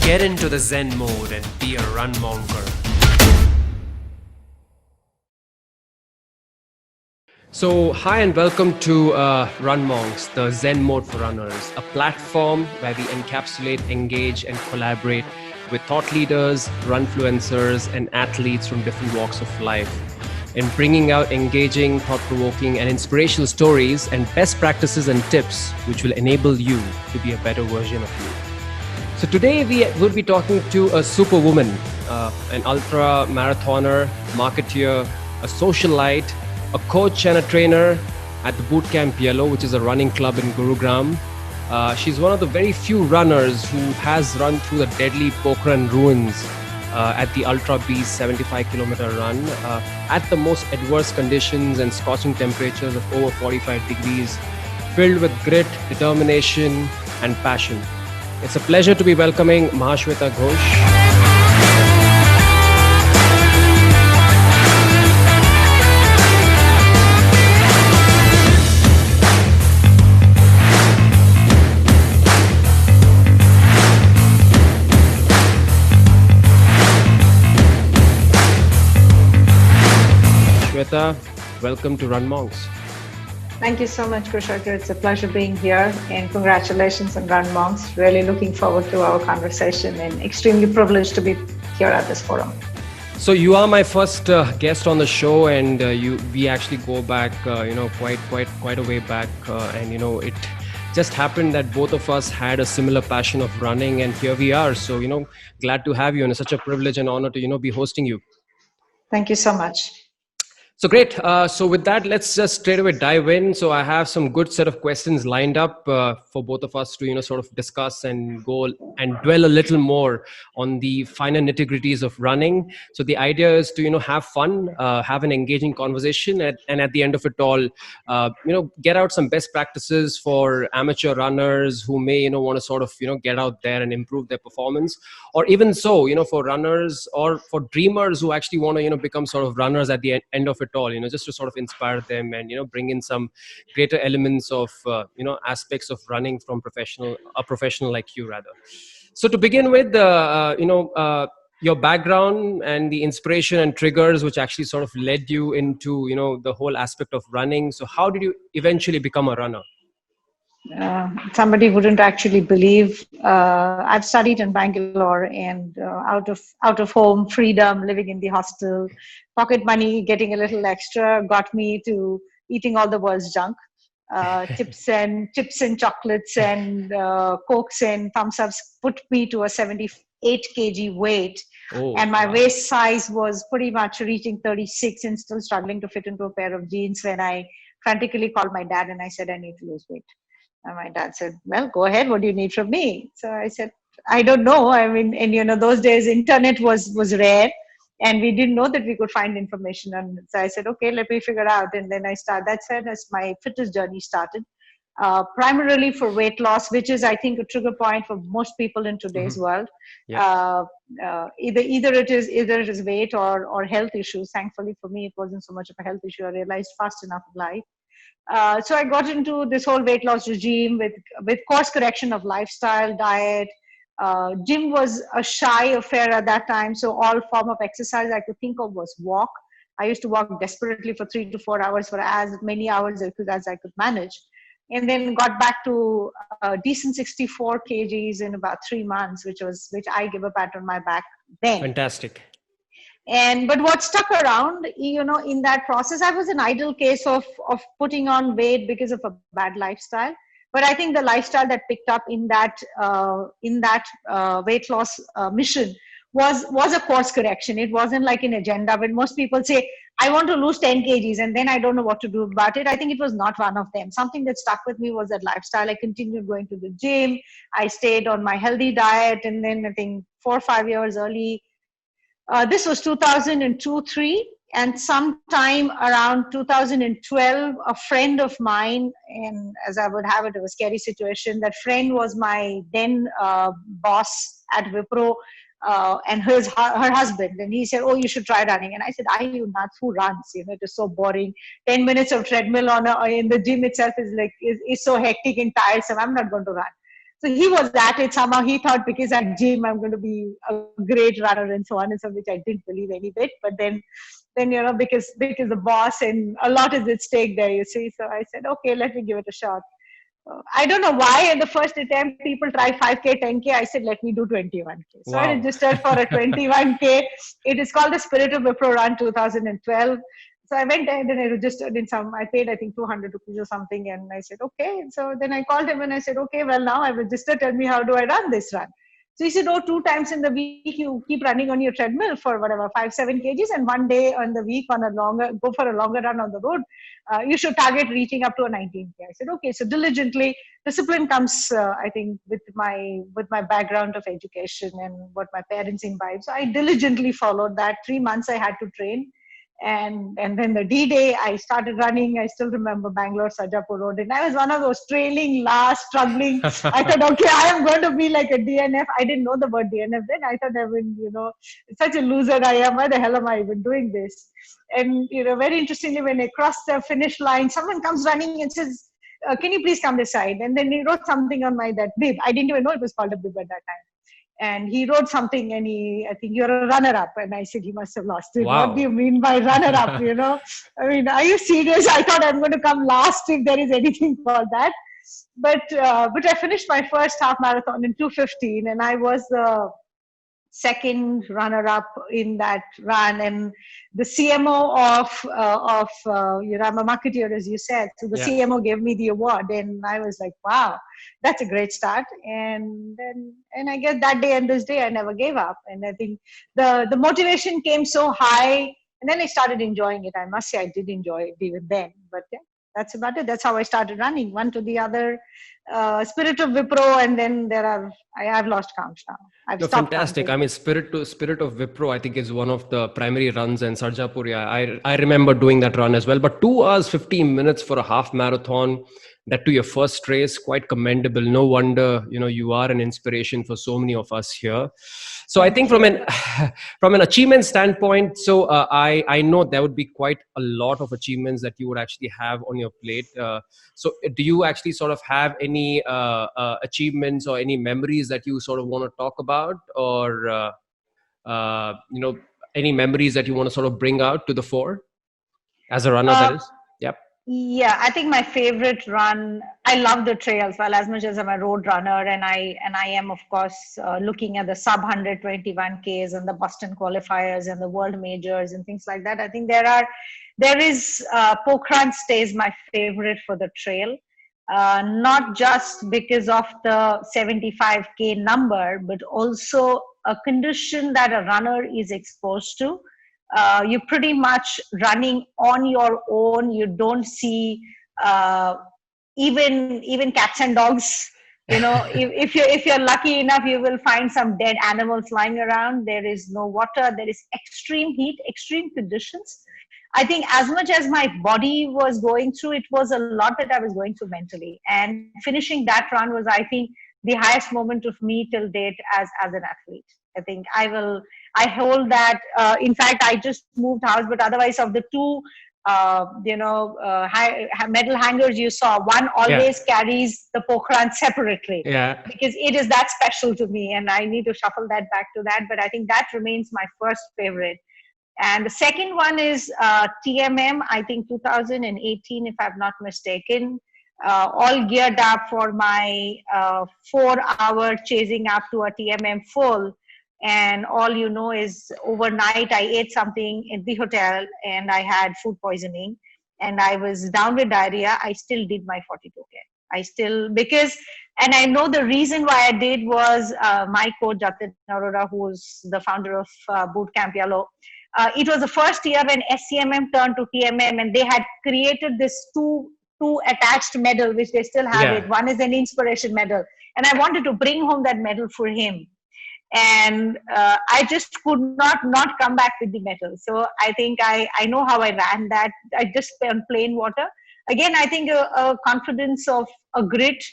Get into the Zen mode and be a RunMonker. So, hi and welcome to RunMonks, the Zen Mode for Runners, a platform where we encapsulate, engage, and collaborate with thought leaders, runfluencers, and athletes from different walks of life in bringing out engaging, thought-provoking, and inspirational stories and best practices and tips which will enable you to be a better version of you. So today we will be talking to a superwoman, an ultra marathoner, marketeer, a socialite, a coach and a trainer at the Bootcamp Yellow, which is a running club in Gurugram. She's one of the very few runners who has run through the deadly Pokhran ruins at the Ultra Beast 75-kilometer run at the most adverse conditions and scorching temperatures of over 45 degrees, filled with grit, determination, and passion. It's a pleasure to be welcoming Mahasweta Ghosh. Mahasweta, welcome to RunMonks. Thank you so much, Kushagra. It's a pleasure being here, and congratulations on RunMonks. Really looking forward to our conversation and extremely privileged to be here at this forum. So you are my first guest on the show, and we actually go back, quite a way back, and it just happened that both of us had a similar passion of running, and here we are. So glad to have you, and it's such a privilege and honor to be hosting you. Thank you so much. So great. So with that, let's just straight away dive in. So I have some good set of questions lined up for both of us to sort of discuss and go and dwell a little more on the finer nitty-gritties of running. So the idea is to have fun, have an engaging conversation, and at the end of it all, get out some best practices for amateur runners who may want to sort of get out there and improve their performance, or even so for runners or for dreamers who actually want to become sort of runners at the end of it all, just to sort of inspire them and bring in some greater elements of aspects of running from a professional like you rather. So to begin with, your background and the inspiration and triggers which actually sort of led you into the whole aspect of running. So how did you eventually become a runner? Somebody wouldn't actually believe. I've studied in Bangalore, and out of home, freedom, living in the hostel, pocket money, getting a little extra got me to eating all the world's junk, chips and chocolates and cokes and thumbs ups put me to a 78 kg weight. Oh, and my wow. waist size was pretty much reaching 36 and still struggling to fit into a pair of jeans when I frantically called my dad and I said, I need to lose weight. And my dad said, well, go ahead. What do you need from me? So I said, I don't know. I mean, and those days internet was rare and we didn't know that we could find information. And so I said, okay, let me figure out. And then that's when my fitness journey started, primarily for weight loss, which is, I think, a trigger point for most people in today's world. Yeah. Either it is weight or health issues. Thankfully for me, it wasn't so much of a health issue. I realized fast enough in life. So I got into this whole weight loss regime with course correction of lifestyle, diet. Gym was a shy affair at that time. So all form of exercise I could think of was walk. I used to walk desperately for 3 to 4 hours for as many hours as I could manage. And then got back to a decent 64 kgs in about 3 months, which I gave a pat on my back then. Fantastic. But what stuck around, in that process, I was an ideal case of putting on weight because of a bad lifestyle. But I think the lifestyle that picked up in that weight loss mission was a course correction. It wasn't like an agenda. When most people say, I want to lose 10 kgs and then I don't know what to do about it, I think it was not one of them. Something that stuck with me was that lifestyle. I continued going to the gym. I stayed on my healthy diet. And then I think 4 or 5 years early, this was 2002-03, and sometime around 2012, a friend of mine, and as I would have it, it was a scary situation. That friend was my then boss at Wipro, and her husband. And he said, oh, you should try running. And I said, are you nuts? Who runs? It is so boring. 10 minutes of treadmill in the gym itself is so hectic and tiresome. I'm not going to run. So he was at it somehow. He thought because at gym I'm going to be a great runner and so on and so, which I didn't believe any bit. But then because the boss and a lot is at stake there, you see. So I said, okay, let me give it a shot. I don't know why at the first attempt people try 5K, 10K. I said, let me do 21K. So I Wow. registered for a 21K. It is called the Spirit of Wipro Run 2012. So I went ahead and I registered in some, I paid, I think, 200 rupees or something. And I said, okay. So then I called him and I said, okay, well, now I've registered. Tell me, how do I run this run? So he said, oh, 2 times in the week, you keep running on your treadmill for whatever, 5, 7 kgs. And one day on the week go for a longer run on the road. You should target reaching up to a 19K. I said, okay. So diligently, discipline comes, I think, with my background of education and what my parents imbibed. So I diligently followed that. 3 months I had to train. And then the D-Day, I started running. I still remember Bangalore, Sarjapur Road. And I was one of those trailing, last, struggling. I thought, okay, I am going to be like a DNF. I didn't know the word DNF then. I thought, such a loser I am. Why the hell am I even doing this? And, very interestingly, when I crossed the finish line, someone comes running and says, can you please come this side? And then he wrote something on that bib. I didn't even know it was called a bib at that time. And he wrote something and I think, you're a runner up. And I said, he must have lost it. Wow. What do you mean by runner up? I mean, are you serious? I thought I'm going to come last if there is anything called that. But I finished my first half marathon in 2:15, and I was the second runner-up in that run. And the CMO I'm a marketeer, as you said. So the CMO gave me the award, and I was like, wow, that's a great start. And I guess that day and this day, I never gave up. And I think the motivation came so high, and then I started enjoying it. I must say, I did enjoy it even then. But yeah, that's about it. That's how I started running, one to the other. Spirit of Wipro, and then I've lost count now. I've stopped Fantastic. counting. I mean, Spirit of Wipro, I think, is one of the primary runs in Sarjapur. Yeah, I remember doing that run as well. But 2 hours, 15 minutes for a half marathon, that to your first race, quite commendable. No wonder, you are an inspiration for so many of us here. So I think from an achievement standpoint, so I know there would be quite a lot of achievements that you would actually have on your plate. So do you actually sort of have any achievements or any memories that you sort of want to talk about, or any memories that you want to sort of bring out to the fore as a runner, that is? Yep. Yeah, I think my favorite run, I love the trails, well, as much as I'm a road runner, and I am, of course, looking at the sub 121Ks and the Boston qualifiers and the world majors and things like that. I think there is Pokhran stays my favorite for the trail. Not just because of the 75K number, but also a condition that a runner is exposed to. You're pretty much running on your own. You don't see even cats and dogs. If you're lucky enough, you will find some dead animals lying around. There is no water. There is extreme heat, extreme conditions. I think as much as my body was going through, it was a lot that I was going through mentally. And finishing that run was, I think, the highest moment of me till date as an athlete. I think I hold that. In fact, I just moved house, but otherwise, of the two, metal hangers you saw, one always carries the Pokhran separately. Yeah. Because it is that special to me, and I need to shuffle that back to that. But I think that remains my first favorite. And the second one is TMM, I think 2018, if I'm not mistaken. All geared up for my 4-hour chasing up to a TMM full. And all is overnight I ate something in the hotel and I had food poisoning and I was down with diarrhea. I still did my 42K. And I know the reason why I did was my coach, Jatin Arora, who's the founder of Bootcamp Yellow. It was the first year when SCMM turned to TMM, and they had created this two attached medal, which they still have it. One is an inspiration medal. And I wanted to bring home that medal for him. And I just could not come back with the medal. So I think I know how I ran that. I just on plain water. Again, I think a confidence of a grit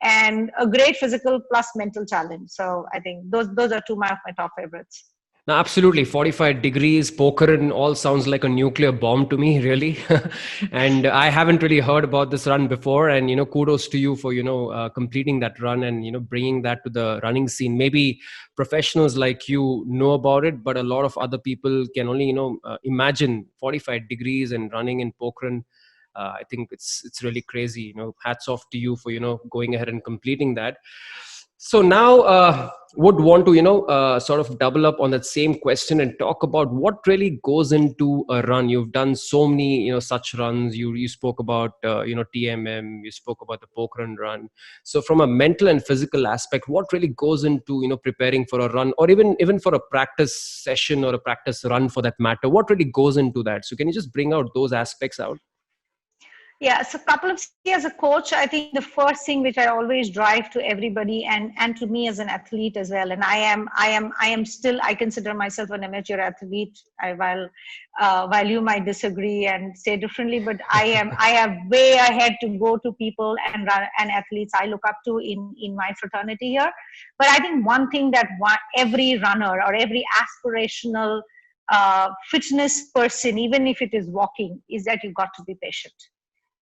and a great physical plus mental challenge. So I think those are two of my top favorites. No, absolutely. 45 degrees, Pokhran, all sounds like a nuclear bomb to me, really. And I haven't really heard about this run before. And, kudos to you for, completing that run and, bringing that to the running scene. Maybe professionals like you know about it, but a lot of other people can only, imagine 45 degrees and running in Pokhran. I think it's really crazy. Hats off to you for, going ahead and completing that. So now would want to sort of double up on that same question and talk about what really goes into a run. You've done so many such runs. You spoke about TMM, you spoke about the Pokhran run. So from a mental and physical aspect, what really goes into preparing for a run, or even for a practice session or a practice run for that matter? What really goes into that? So can you just bring out those aspects out? Yeah, so couple of, see, as a coach, I think the first thing which I always drive to everybody, and to me as an athlete as well, and I am still, I consider myself an amateur athlete. While you might disagree and say differently, but I have way ahead to go to people and athletes I look up to in my fraternity here. But I think one thing that every runner or every aspirational fitness person, even if it is walking, is that you've got to be patient.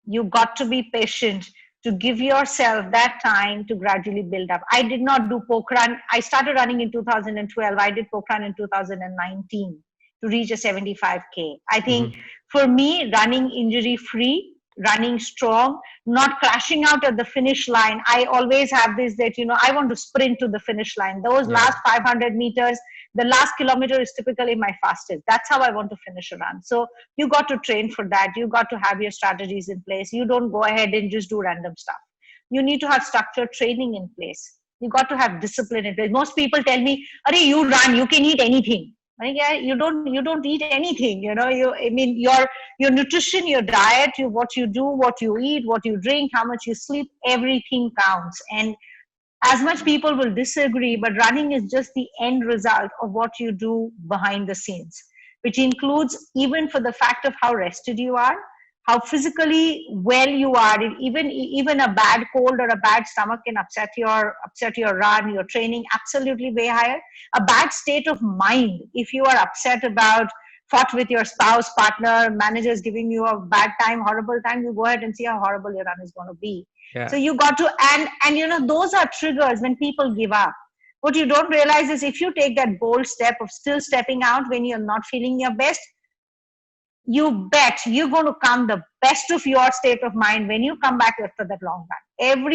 You got to be patient to give yourself that time to gradually build up. I did not do Pokhran. I started running in 2012. I did Pokhran in 2019 to reach a 75K. I think for me, running injury free, running strong, not crashing out at the finish line. I always have this that, I want to sprint to the finish line. Those last 500 meters, the last kilometer is typically my fastest. That's how I want to finish a run. So you got to train for that. You got to have your strategies in place. You don't go ahead and just do random stuff. You need to have structured training in place. You got to have discipline in place. Most people tell me, "Arey, you run, you can eat anything." Like, yeah, you don't eat anything. Your nutrition, your diet, what you do, what you eat, what you drink, how much you sleep, everything counts. And as much people will disagree, but running is just the end result of what you do behind the scenes, which includes even for the fact of how rested you are, how physically well you are. Even a bad cold or a bad stomach can upset your run, your training absolutely way higher. A bad state of mind, if you are upset about fought with your spouse, partner, managers giving you a bad time, horrible time, you go ahead and see how horrible your run is going to be. Yeah. So you got to, and those are triggers when people give up. What you don't realize is if you take that bold step of still stepping out when you're not feeling your best, you bet you're going to come the best of your state of mind when you come back after that long run.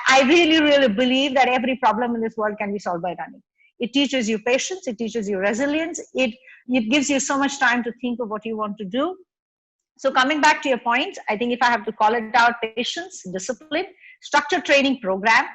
I really, really believe that every problem in this world can be solved by running. It teaches you patience. It teaches you resilience. It gives you so much time to think of what you want to do. So coming back to your point, I think if I have to call it out, patience, discipline, structured training program.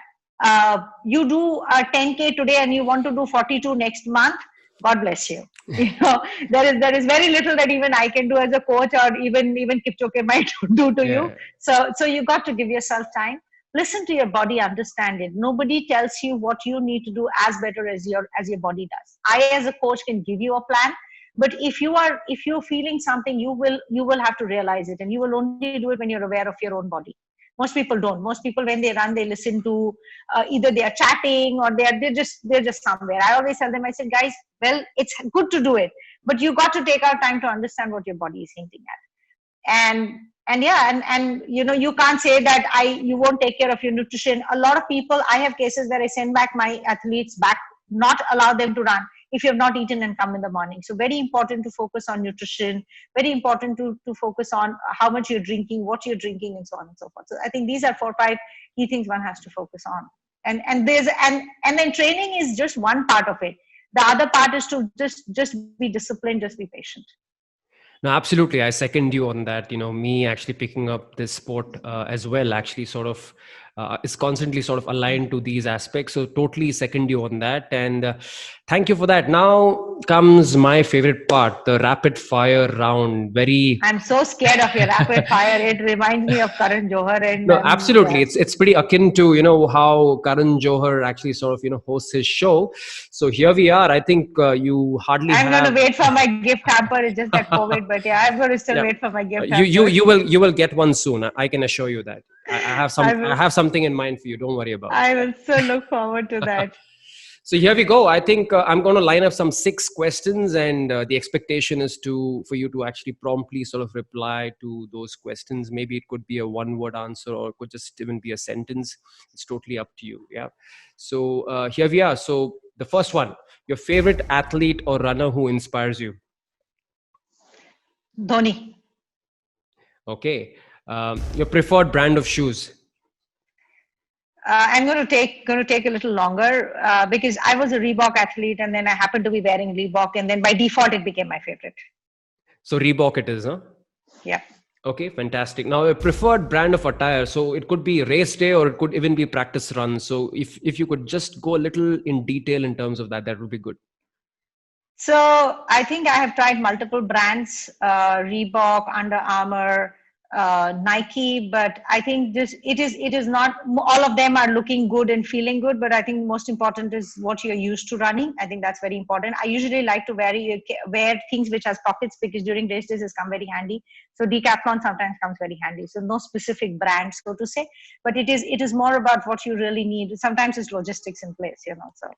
You do a 10K today and you want to do 42 next month. God bless you. There is very little that even I can do as a coach, or even Kipchoge might do to you. So you got to give yourself time. Listen to your body, understand it. Nobody tells you what you need to do as better as your body does. I, as a coach, can give you a plan, but if you're feeling something, you will have to realize it, and you will only do it when you're aware of your own body. Most people don't. Most people, when they run, they listen to either they are chatting or they're just somewhere. I always tell them, I said, guys, well, it's good to do it, but you got to take out time to understand what your body is hinting at. And you can't say that you won't take care of your nutrition. A lot of people, I have cases where I send back my athletes back, not allow them to run if you have not eaten and come in the morning. So very important to focus on nutrition, very important to focus on how much you're drinking, what you're drinking, and so on and so forth. So I think these are 4 or 5 key things one has to focus on. And then training is just one part of it. The other part is to just be disciplined, just be patient. No, absolutely. I second you on that. Me actually picking up this sport as well, actually sort of is constantly sort of aligned to these aspects. So totally second you on that. And thank you for that. Now comes my favorite part, the rapid fire round. I'm so scared of your rapid fire. It reminds me of Karan Johar. And no, absolutely. Yeah. It's pretty akin to, how Karan Johar actually sort of, hosts his show. So here we are. I think you hardly I'm going to wait for my gift hamper. It's just that COVID, but yeah, I'm going to still wait for my gift hamper. You will get one soon. I can assure you that. I have something in mind for you. Don't worry about it. I will so look forward to that. So here we go. I think I'm going to line up some 6 questions, and the expectation is for you to actually promptly sort of reply to those questions. Maybe it could be a one-word answer, or it could just even be a sentence. It's totally up to you. Yeah. So here we are. So the first one: your favorite athlete or runner who inspires you. Dhoni. Okay. Your preferred brand of shoes. I'm going to take a little longer because I was a Reebok athlete, and then I happened to be wearing Reebok, and then by default it became my favorite. So Reebok it is, huh? Yeah. Okay, fantastic. Now, a preferred brand of attire. So it could be race day or it could even be practice run. So if you could just go a little in detail in terms of that, that would be good. So I think I have tried multiple brands, Reebok, Under Armour, Nike, but I think it is not all of them are looking good and feeling good. But I think most important is what you're used to running. I think that's very important. I usually like to wear things which has pockets because during race days it's come very handy. So Decathlon sometimes comes very handy. So no specific brand, so to say, but it is more about what you really need. Sometimes it's logistics in place, So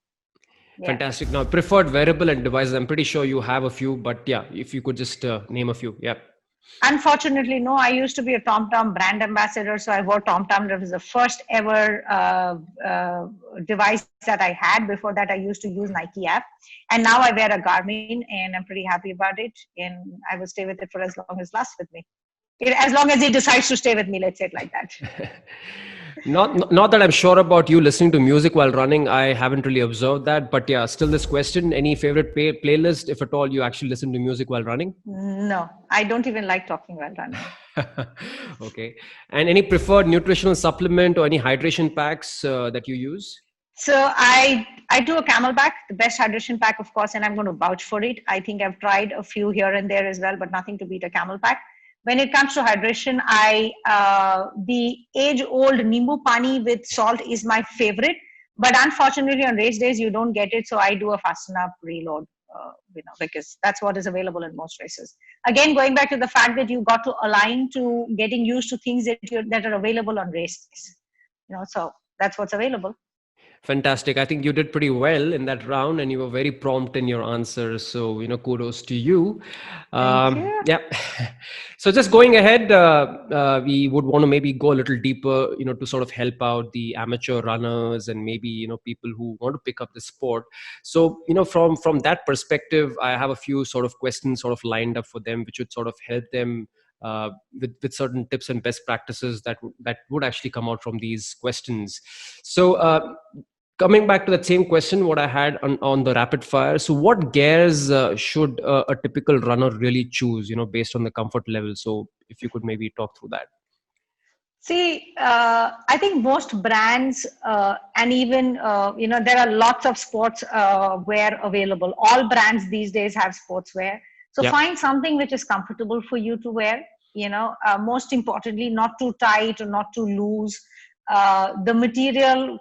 yeah. Fantastic. Now, preferred wearable and devices. I'm pretty sure you have a few, but yeah, if you could just name a few. Yeah. Unfortunately, no. I used to be a TomTom brand ambassador, so I wore TomTom. That was the first ever device that I had. Before that, I used to use Nike app, and now I wear a Garmin, and I'm pretty happy about it. And I will stay with it for as long as it lasts with me. As long as it decides to stay with me, let's say it like that. Not that I'm sure about you listening to music while running. I haven't really observed that, but yeah, still this question: any favorite playlist, if at all, you actually listen to music while running? No, I don't even like talking while running. Okay. And any preferred nutritional supplement or any hydration packs that you use? So I do a Camelback, the best hydration pack, of course, and I'm going to vouch for it. I think I've tried a few here and there as well, but nothing to beat a Camelback. When it comes to hydration, the age-old Nimbu Pani with salt is my favorite, but unfortunately on race days you don't get it, so I do a fasten up reload, because that's what is available in most races. Again, going back to the fact that you got to align to getting used to things that are available on race days, so that's what's available. Fantastic. I think you did pretty well in that round and you were very prompt in your answers. So, kudos to you. Thank you. Yeah. So just going ahead, we would want to maybe go a little deeper, to sort of help out the amateur runners and maybe, people who want to pick up the sport. So, from that perspective, I have a few sort of questions sort of lined up for them, which would sort of help them with certain tips and best practices that would actually come out from these questions. So coming back to that same question, what I had on the rapid fire. So what gears should a typical runner really choose, based on the comfort level? So if you could maybe talk through that. See, I think most brands and even, there are lots of sports wear available. All brands these days have sportswear. So Yeah. find something which is comfortable for you to wear, most importantly, not too tight or not too loose. The material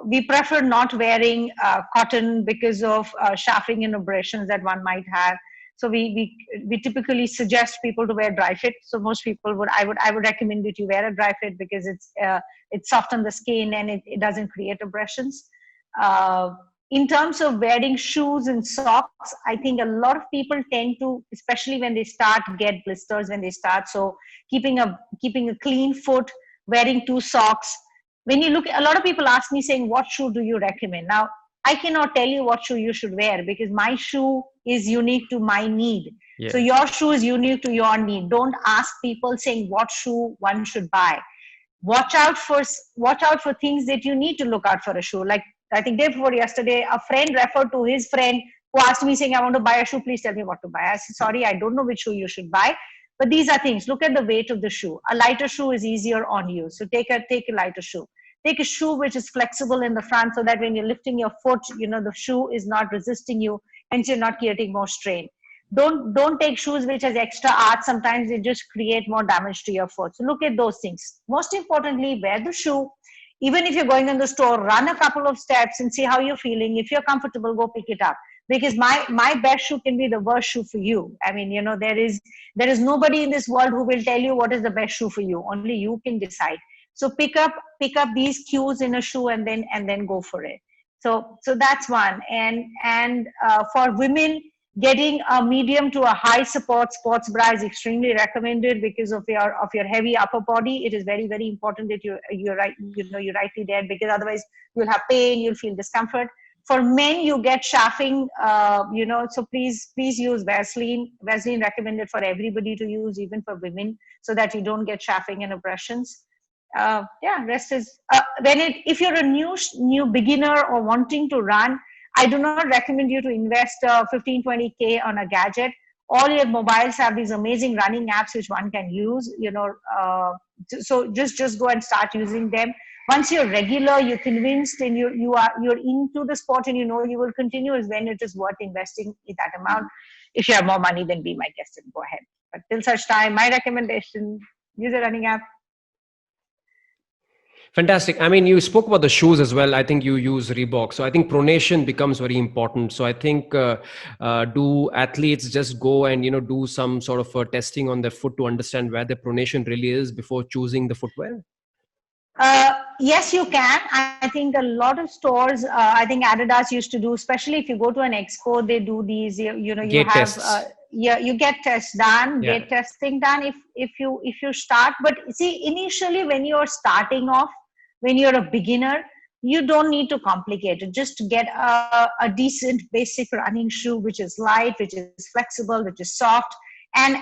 we prefer not wearing cotton because of chafing and abrasions that one might have. So we typically suggest people to wear dry fit. So most people I would recommend that you wear a dry fit because it's soft on the skin and it doesn't create abrasions. In terms of wearing shoes and socks, I think a lot of people tend to, especially when they start, get blisters when they start. So keeping a clean foot, wearing 2 socks. When you look, a lot of people ask me saying, what shoe do you recommend? Now, I cannot tell you what shoe you should wear because my shoe is unique to my need. Yeah. So your shoe is unique to your need. Don't ask people saying what shoe one should buy. Watch out for things that you need to look out for a shoe. Like I think day before yesterday, a friend referred to his friend who asked me saying, I want to buy a shoe. Please tell me what to buy. I said, sorry, I don't know which shoe you should buy. But these are things. Look at the weight of the shoe. A lighter shoe is easier on you. So take a lighter shoe. Take a shoe which is flexible in the front so that when you're lifting your foot, the shoe is not resisting you, hence you're not creating more strain. Don't take shoes which has extra arch. Sometimes they just create more damage to your foot. So look at those things. Most importantly, wear the shoe. Even if you're going in the store, run a couple of steps and see how you're feeling. If you're comfortable, go pick it up. Because my best shoe can be the worst shoe for you. I mean, there is nobody in this world who will tell you what is the best shoe for you. Only you can decide. So pick up these cues in a shoe and then go for it. So that's one. And for women, getting a medium to a high support sports bra is extremely recommended because of your heavy upper body. It is very, very important that you're right, you rightly there, because otherwise you'll have pain, you'll feel discomfort. For men, you get chafing, so please use Vaseline. Vaseline recommended for everybody to use, even for women, so that you don't get chafing and abrasions. Rest is if you're a new beginner or wanting to run, I do not recommend you to invest 15-20K on a gadget. All your mobiles have these amazing running apps which one can use, so just go and start using them. Once you're regular, you're convinced, and you're into the sport, and you will continue, is when it is worth investing in that amount. If you have more money, then be my guest and go ahead. But till such time, my recommendation: use a running app. Fantastic. I mean, you spoke about the shoes as well. I think you use Reebok. So I think pronation becomes very important. So I think, do athletes just go and, do some sort of testing on their foot to understand where their pronation really is before choosing the footwear? Yes, you can. I think a lot of stores, I think Adidas used to do, especially if you go to an expo, they do these, you Gait have, tests. you get tests done, Yeah. gait testing done if you start. But see, initially when you're starting off, when you're a beginner, you don't need to complicate it. Just get a decent basic running shoe, which is light, which is flexible, which is soft, and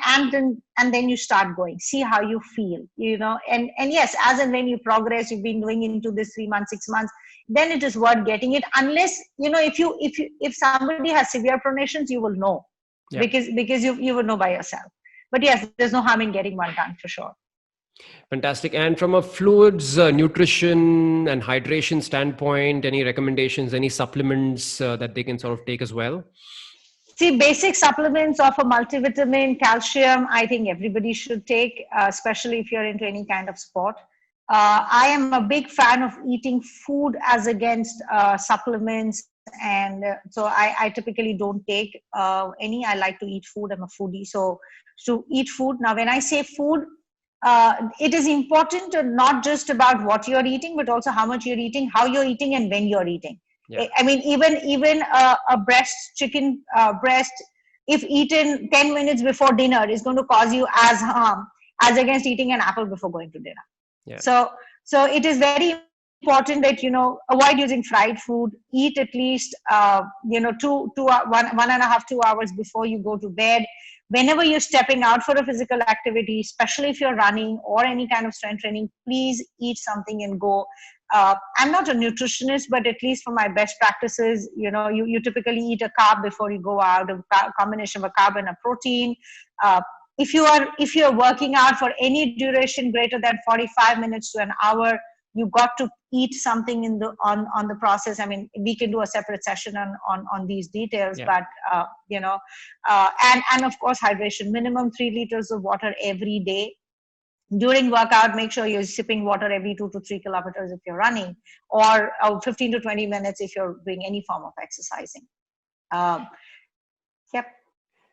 then you start going, see how you feel, and yes, as and when you progress, you've been going into this 3 months, 6 months, then it is worth getting it. Unless, if somebody has severe pronations, you will know. Yeah. Because you will know by yourself. But yes, there's no harm in getting one done for sure. Fantastic. And from a fluids, nutrition and hydration standpoint, any recommendations, any supplements that they can sort of take as well? See, basic supplements of a multivitamin, calcium, I think everybody should take, especially if you're into any kind of sport. I am a big fan of eating food as against supplements. And so I typically don't take any. I like to eat food. I'm a foodie. So to eat food. Now, when I say food, it is important to not just about what you're eating, but also how much you're eating, how you're eating, and when you're eating. Yeah. I mean, even a chicken breast, if eaten 10 minutes before dinner, is going to cause you as harm as against eating an apple before going to dinner. Yeah. So it is very important that, avoid using fried food. Eat at least, 1.5, 2 hours before you go to bed. Whenever you're stepping out for a physical activity, especially if you're running or any kind of strength training, please eat something and go. I'm not a nutritionist, but at least for my best practices, you typically eat a carb before you go out, a combination of a carb and a protein. If you're working out for any duration greater than 45 minutes to an hour, you got to eat something on the process. I mean, we can do a separate session on these details, yeah. But and of course, hydration. Minimum 3 liters of water every day. During workout, make sure you're sipping water every 2 to 3 kilometers if you're running, or 15 to 20 minutes if you're doing any form of exercising. Yep.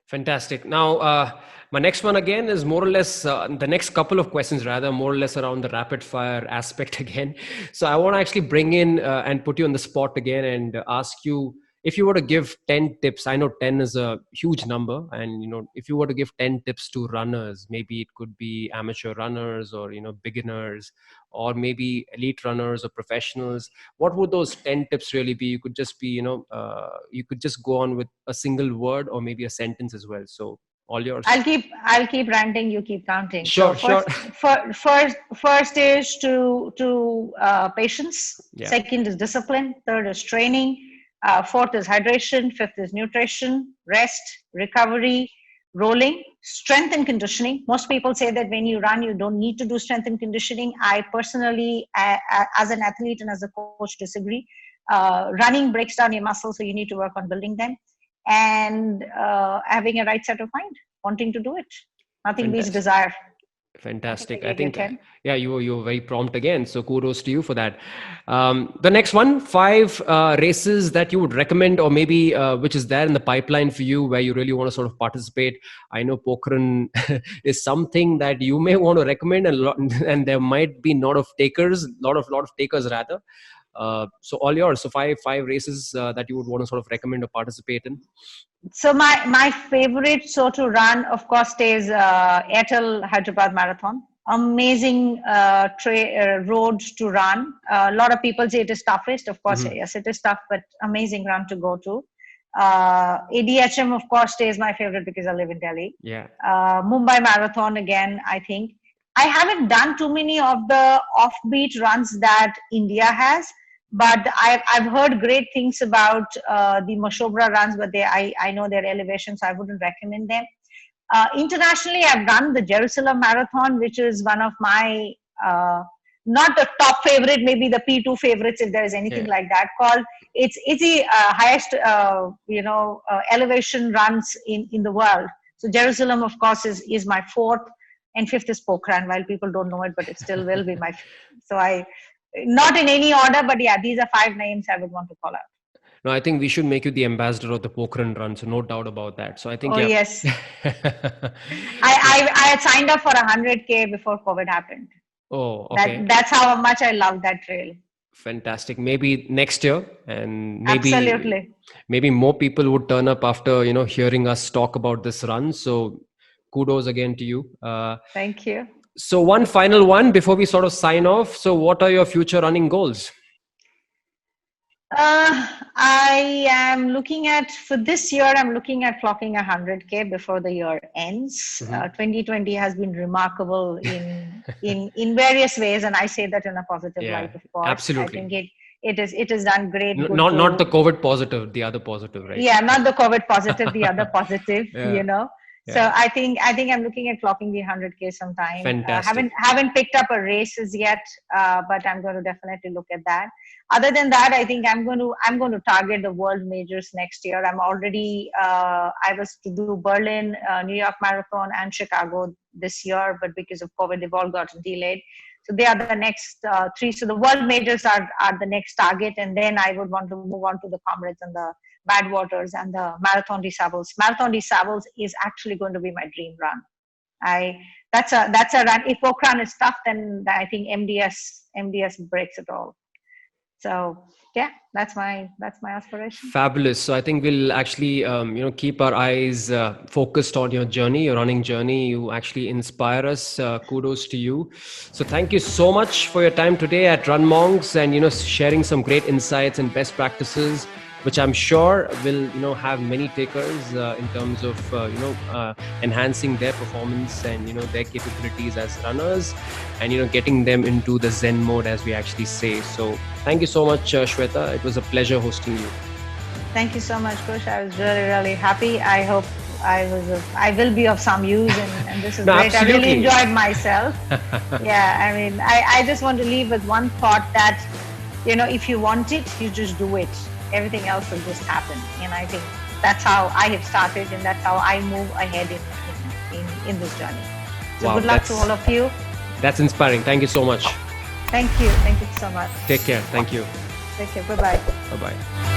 Fantastic. Now, my next one again is more or less the next couple of questions, rather, more or less around the rapid fire aspect again. So I want to actually bring in and put you on the spot again and ask you, if you were to give 10 tips, I know 10 is a huge number. And, if you were to give 10 tips to runners, maybe it could be amateur runners or, beginners, or maybe elite runners or professionals, what would those 10 tips really be? You could just be, you could just go on with a single word or maybe a sentence as well. So all yours. I'll keep ranting. You keep counting. Sure, so first is to patience. Yeah. Second is discipline. Third is training. Fourth is hydration. Fifth is nutrition, rest, recovery, rolling, strength and conditioning. Most people say that when you run, you don't need to do strength and conditioning. I personally, as an athlete and as a coach, disagree. Running breaks down your muscles, so you need to work on building them. And having a right set of mind, wanting to do it. Nothing beats desire. Fantastic. I think, yeah, you were very prompt again. So kudos to you for that. The next one, 5 races that you would recommend, or maybe which is there in the pipeline for you where you really want to sort of participate. I know Pokhran is something that you may want to recommend and there might be lot of takers rather. So all yours. So five races that you would want to sort of recommend or participate in. So my favorite to run, of course, stays Airtel Hyderabad Marathon. Amazing road to run. A lot of people say it is toughest. Of course, yes, it is tough, but amazing run to go to. ADHM, of course, stays my favorite because I live in Delhi. Yeah. Mumbai Marathon again, I think. I haven't done too many of the offbeat runs that India has, but I've heard great things about the Mashobra runs, but I know their elevation, so I wouldn't recommend them. Internationally, I've done the Jerusalem Marathon, which is one of my not the top favorite, maybe the P2 favorites, if there is anything like that. Called it's the highest elevation runs in the world. So Jerusalem, of course, is my fourth, and fifth is Pokhran. While people don't know it, but it still will be my. So I. Not in any order, but yeah, these are 5 names I would want to call out. No, I think we should make you the ambassador of the Pokhran run, so no doubt about that. So I think, yes. I had signed up for 100K before COVID happened. Oh, okay. That's how much I love that trail. Fantastic. Maybe next year, and maybe more people would turn up after hearing us talk about this run. So kudos again to you. Thank you. So one final one before we sort of sign off. So what are your future running goals? I am looking at, for this year, I'm looking at clocking 100K before the year ends. 2020 has been remarkable in various ways, and I say that in a positive light, of course. Absolutely. I think it is done great. Not the COVID positive, the other positive, right? Yeah, not the COVID positive, the other positive, So I think I'm looking at clocking the 100K sometime. Fantastic. Haven't picked up a race as yet, but I'm going to definitely look at that. Other than that, I think I'm going to target the world majors next year. I'm already I was to do Berlin, New York Marathon, and Chicago this year, but because of COVID, they've all gotten delayed. So they are the next 3. So the world majors are the next target, and then I would want to move on to the Comrades and the Badwaters and the Marathon des Sables. Marathon des Sables is actually going to be my dream run. That's a run. If Pokhran is tough, then I think MDS breaks it all. So yeah, that's my aspiration. Fabulous. So I think we'll actually keep our eyes focused on your journey, your running journey. You actually inspire us. Kudos to you. So thank you so much for your time today at RunMonks, and sharing some great insights and best practices, which I'm sure will have many takers in terms of enhancing their performance and their capabilities as runners, and getting them into the Zen mode, as we actually say. So thank you so much, Shweta. It was a pleasure hosting you. Thank you so much, Ghosh. I was really happy. I hope I will be of some use, and this is great. Absolutely. I really enjoyed myself. Yeah, I mean, I just want to leave with one thought that if you want it, you just do it. Everything else will just happen. And I think that's how I have started, and that's how I move ahead in this journey. So wow, good luck to all of you. That's inspiring. Thank you so much. Thank you. Thank you so much. Take care. Thank you. Take care. Bye-bye. Bye-bye.